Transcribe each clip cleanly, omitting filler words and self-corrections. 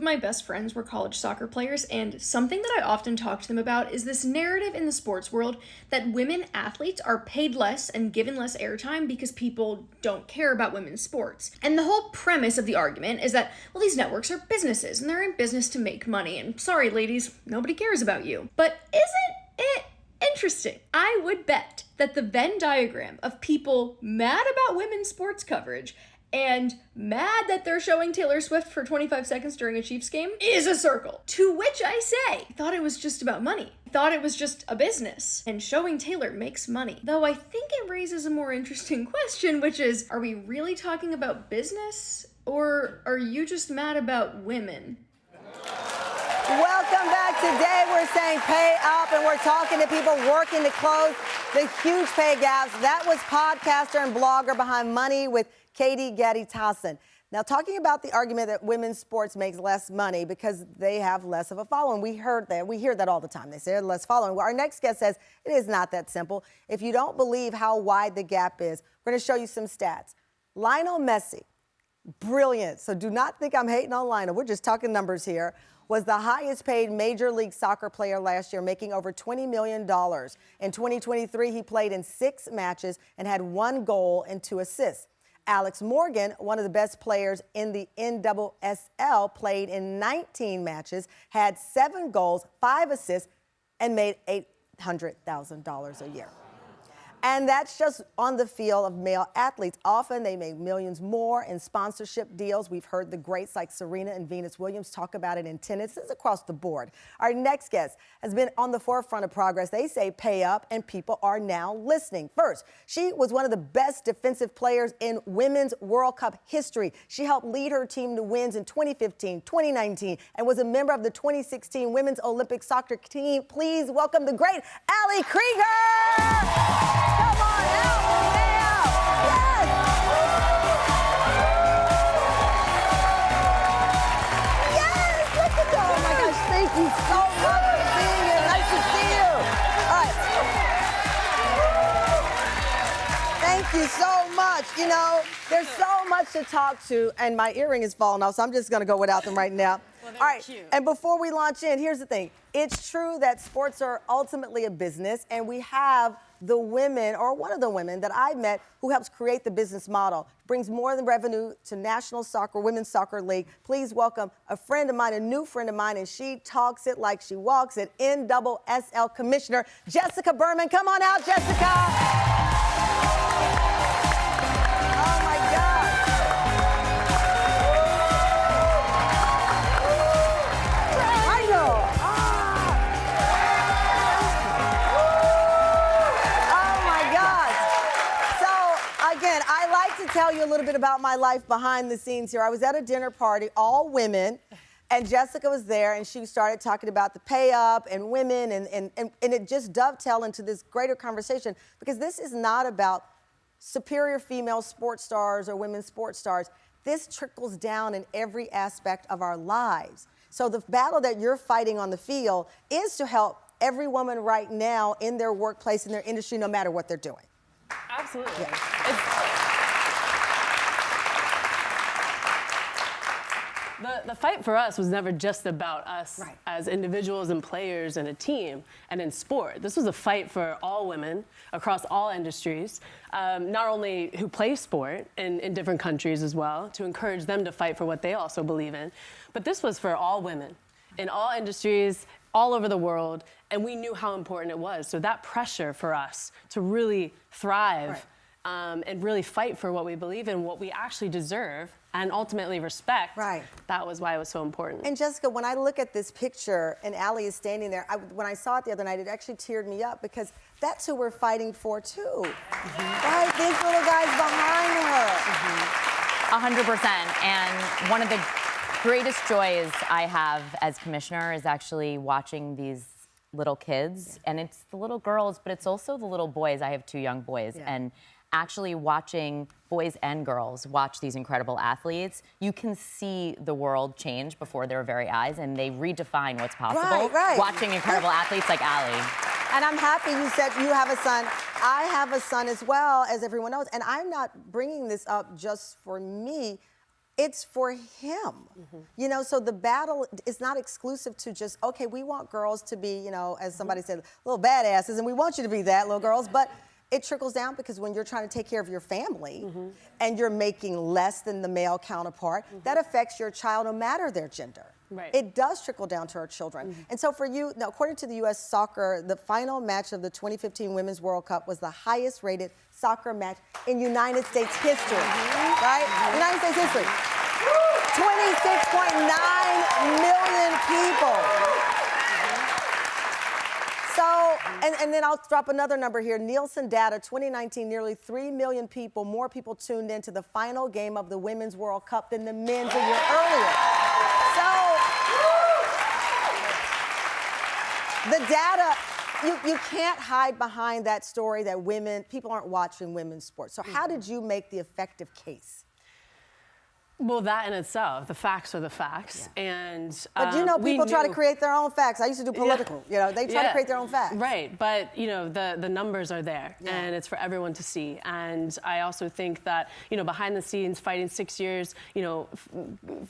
my best friends were college soccer players, and something that I often talk to them about is this narrative in the sports world that women athletes are paid less and given less airtime because people don't care about women's sports. And the whole premise of the argument is that, well, these networks are businesses and they're in business to make money, and sorry ladies, nobody cares about you. But isn't it interesting? I would bet that the Venn diagram of people mad about women's sports coverage and mad that they're showing Taylor Swift for 25 seconds during a Chiefs game is a circle. To which I say, I thought it was just about money. I thought it was just a business. And showing Taylor makes money. Though I think it raises a more interesting question, which is, are we really talking about business? Or are you just mad about women? Welcome back. Today we're saying pay up, and we're talking to people working to close the huge pay gaps. That was podcaster and blogger behind Money with Katie Gaddy-Tassin. Now, talking about the argument that women's sports makes less money because they have less of a following. We heard that. We hear that all the time. They say less following. Well, our next guest says it is not that simple. If you don't believe how wide the gap is, we're going to show you some stats. Lionel Messi, brilliant. So do not think I'm hating on Lionel. We're just talking numbers here. Was the highest paid Major League Soccer player last year, making over $20 million. In 2023, he played in 6 matches and had 1 goal and 2 assists. Alex Morgan, one of the best players in the NWSL, played in 19 matches, had 7 goals, 5 assists, and made $800,000 a year. And that's just on the field of male athletes. Often they make millions more in sponsorship deals. We've heard the greats like Serena and Venus Williams talk about it in tennis. It's across the board. Our next guest has been on the forefront of progress. They say pay up, and people are now listening. First, she was one of the best defensive players in Women's World Cup history. She helped lead her team to wins in 2015, 2019, and was a member of the 2016 Women's Olympic Soccer team. Please welcome the great Ali Krieger! Come on out, yes! Yes, look at that. Oh my gosh, thank you so much for being here. Nice to see you. All right. Thank you so much. You know, there's so much to talk to, and my earring is falling off, so I'm just going to go without them right now. Well, all right, cute. And before we launch in, here's the thing. It's true that sports are ultimately a business, and we have the women, or one of the women that I met who helps create the business model, brings more than revenue to National Soccer, Women's Soccer League. Please welcome a friend of mine, a new friend of mine, and she talks it like she walks it, NWSL Commissioner Jessica Berman. Come on out, Jessica. Oh, my God. I know. Oh, my God. So, again, I like to tell you a little bit about my life behind the scenes here. I was at a dinner party, all women, and Jessica was there, and she started talking about the pay up and women, and it just dovetailed into this greater conversation, because this is not about superior female sports stars or women sports stars. This trickles down in every aspect of our lives. So the battle that you're fighting on the field is to help every woman right now in their workplace, in their industry, no matter what they're doing. Absolutely. Yeah. The fight for us was never just about us Right. as individuals and players and a team and in sport. This was a fight for all women across all industries, not only who play sport in different countries as well, to encourage them to fight for what they also believe in, but this was for all women in all industries, all over the world, and we knew how important it was. So that pressure for us to really thrive Right. And really fight for what we believe in, what we actually deserve, and ultimately respect. Right. That was why it was so important. And Jessica, when I look at this picture and Ali is standing there, when I saw it the other night, it actually teared me up, because that's who we're fighting for too. Right? These little guys behind her. 100%. And one of the greatest joys I have as commissioner is actually watching these little kids. And it's the little girls, but it's also the little boys. I have 2 young boys. Yeah. And actually watching boys and girls watch these incredible athletes, you can see the world change before their very eyes, and they redefine what's possible. Right. Watching incredible athletes like Ali. And I'm happy you said you have a son. I have a son as well, as everyone knows. And I'm not bringing this up just for me. it's for him. You know, so the battle is not exclusive to just, okay, we want girls to be, you know, as somebody said, little badasses, and we want you to be that, little girls, but it trickles down because when you're trying to take care of your family and you're making less than the male counterpart, that affects your child no matter their gender. Right. It does trickle down to our children. And so for you, now, according to the U.S. Soccer, the final match of the 2015 Women's World Cup was the highest rated soccer match in United States history, right? United States history. 26.9 million people. So, and then I'll drop another number here. Nielsen data, 2019, nearly 3 million people, more people tuned into the final game of the Women's World Cup than the men's a year earlier. So, the data, you can't hide behind that story that people aren't watching women's sports. So how did you make the effective case? Well, that in itself, the facts are the facts. Yeah. And but you know, people try to create their own facts. I used to do political, you know, they try to create their own facts. Right, but you know, the numbers are there and it's for everyone to see. And I also think that, you know, behind the scenes, fighting 6 years, you know,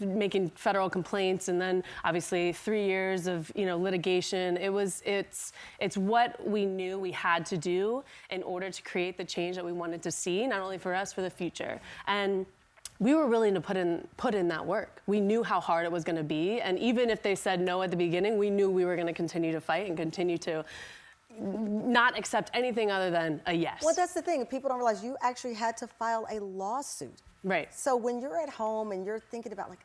making federal complaints and then obviously 3 years of, you know, litigation, it's what we knew we had to do in order to create the change that we wanted to see, not only for us, for the future. And we were willing to put in that work. We knew how hard it was going to be, and even if they said no at the beginning, we knew we were going to continue to fight and continue to not accept anything other than a yes. Well, that's the thing. People don't realize you actually had to file a lawsuit. Right. So when you're at home and you're thinking about, like,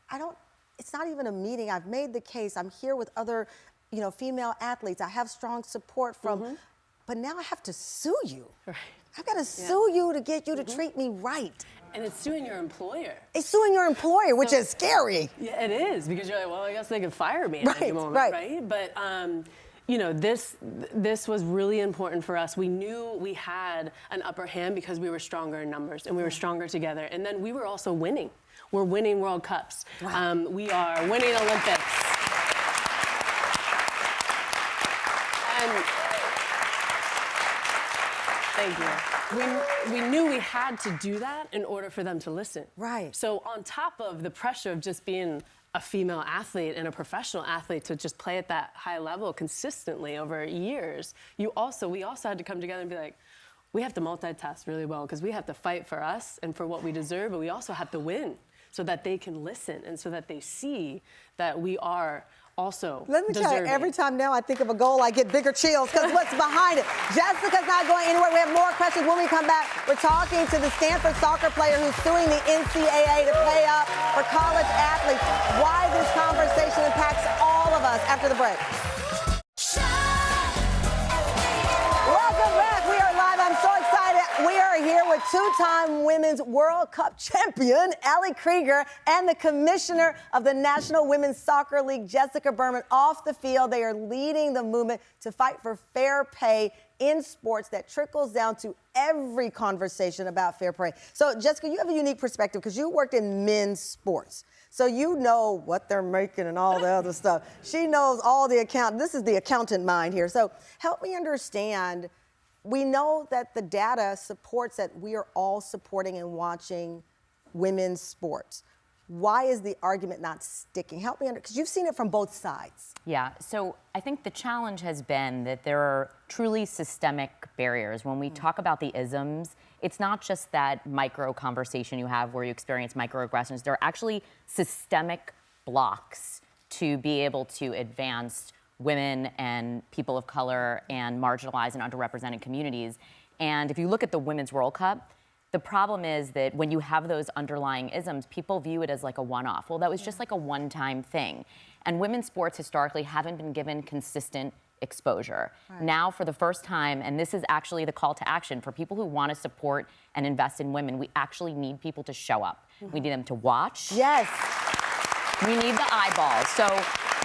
I don't, it's not even a meeting. I've made the case. I'm here with other, you know, female athletes. I have strong support from, but now I have to sue you. Right. I've got to sue you to get you to treat me right. And it's suing your employer. It's suing your employer, which is scary. Yeah, it is, because you're like, well, I guess they can fire me at any moment, right? But, you know, this was really important for us. We knew we had an upper hand because we were stronger in numbers and we were stronger together. And then we were also winning. We're winning World Cups. Wow. We are winning Olympics. And thank you. We knew we had to do that in order for them to listen. Right. So on top of the pressure of just being a female athlete and a professional athlete to just play at that high level consistently over years, we also had to come together and be like, we have to multitask really well because we have to fight for us and for what we deserve, but we also have to win so that they can listen and so that they see that we are also Let me tell you, deserving. every time now I think of a goal, I get bigger chills because what's behind it. Jessica's not going anywhere. We have more questions when we come back. We're talking to the Stanford soccer player who's suing the NCAA to pay up for college athletes. Why this conversation impacts all of us after the break. Welcome back. We are live. I'm so excited. We are here with two-time Women's World Cup champion, Krieger, and the commissioner of the National Women's Soccer League, Jessica Berman, off the field. They are leading the movement to fight for fair pay in sports that trickles down to every conversation about fair pay. So, Jessica, you have a unique perspective because you worked in men's sports. So you know what they're making and all the other stuff. She knows all the this is the accountant mind here. So help me understand. We know that the data supports that we are all supporting and watching women's sports. Why is the argument not sticking? Help me because you've seen it from both sides. Yeah, so I think the challenge has been that there are truly systemic barriers. When we talk about the isms, it's not just that micro conversation you have where you experience microaggressions. There are actually systemic blocks to be able to advance women and people of color and marginalized and underrepresented communities. And if you look at the Women's World Cup, the problem is that when you have those underlying isms, people view it as like a one-off. Well, that was just like a one-time thing. And women's sports historically haven't been given consistent exposure. Right. Now, for the first time, and this is actually the call to action for people who want to support and invest in women, we actually need people to show up. We need them to watch. Yes. We need the eyeballs. So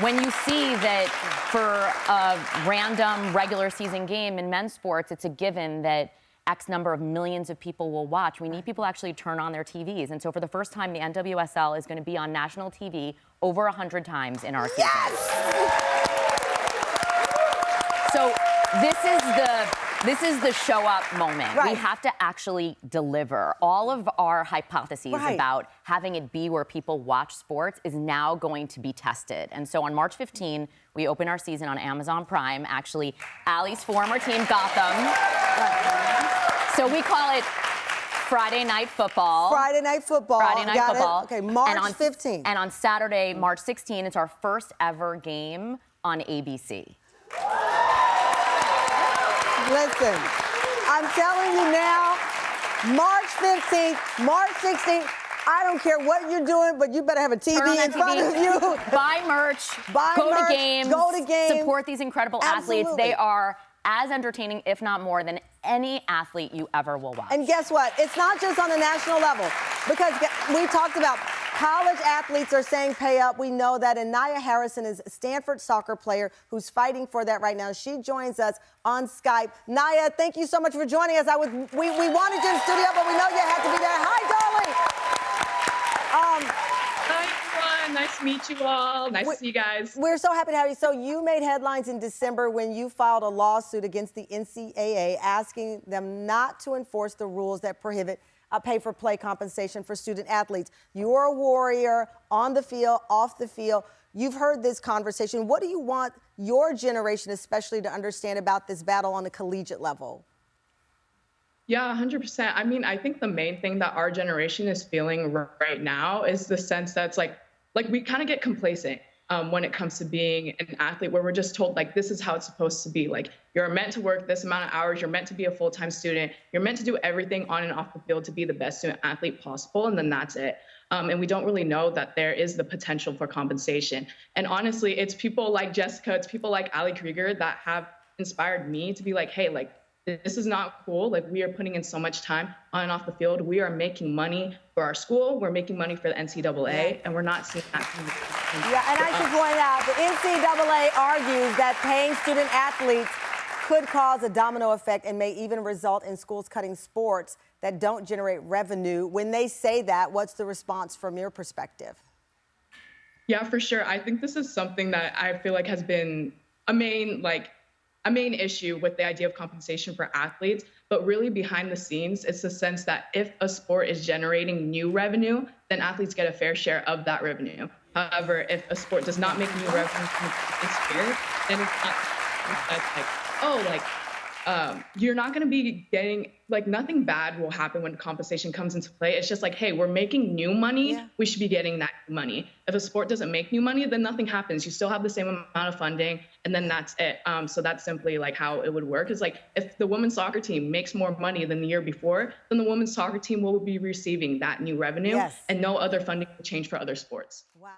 when you see that for a random regular season game in men's sports, it's a given that X number of millions of people will watch. We need people to actually turn on their TVs. And so for the first time, the NWSL is going to be on national TV over 100 times in our season. So this is This is the show up moment. Right. We have to actually deliver. All of our hypotheses about having it be where people watch sports is now going to be tested. And so on March 15, we open our season on Amazon Prime. Actually, Allie's former team, Gotham. So we call it Friday Night Football. Friday Night Football. Friday Night Got Football. It? Okay, March 15th. And on Saturday, March 16, it's our first ever game on ABC. Listen, I'm telling you now, March 15th, March 16th, I don't care what you're doing, but you better have a TV in front of you. Buy merch, go to games, support these incredible athletes. They are as entertaining, if not more, than any athlete you ever will watch. And guess what? It's not just on the national level, because we talked about college athletes are saying pay up. We know that, and Nya Harrison is a Stanford soccer player who's fighting for that right now. She joins us on Skype. Nya, thank you so much for joining us. We wanted you in the studio, but we know you had to be there. Hi, darling. Hi, everyone. Nice to meet you all. Nice to see you guys. We're so happy to have you. So you made headlines in December when you filed a lawsuit against the NCAA asking them not to enforce the rules that prohibit pay-for-play compensation for student athletes. You're a warrior on the field, off the field. You've heard this conversation. What do you want your generation especially to understand about this battle on the collegiate level? Yeah, 100%. I mean, I think the main thing that our generation is feeling right now is the sense that's like we kind of get complacent when it comes to being an athlete, where we're just told, like, this is how it's supposed to be. Like, you're meant to work this amount of hours. You're meant to be a full-time student. You're meant to do everything on and off the field to be the best student athlete possible, and then that's it. And we don't really know that there is the potential for compensation. And honestly, it's people like Jessica, it's people like Krieger that have inspired me to be like, hey, like, this is not cool. Like, we are putting in so much time on and off the field. We are making money for our school. We're making money for the NCAA, and we're not seeing that. Yeah, and I should point out, the NCAA argues that paying student athletes could cause a domino effect and may even result in schools cutting sports that don't generate revenue. When they say that, what's the response from your perspective? Yeah, for sure. I think this is something that I feel like has been a main issue with the idea of compensation for athletes, but really behind the scenes, it's the sense that if a sport is generating new revenue, then athletes get a fair share of that revenue. However, if a sport does not make new revenue from its fair, then it's not that's like, oh, like, you're not going to be getting, like, nothing bad will happen when compensation comes into play. It's just like, hey, we're making new money. Yeah. We should be getting that new money. If a sport doesn't make new money, then nothing happens. You still have the same amount of funding, and then that's it. So that's simply like how it would work. Is like, if the women's soccer team makes more money than the year before, then the women's soccer team will be receiving that new revenue, and no other funding will change for other sports. Wow.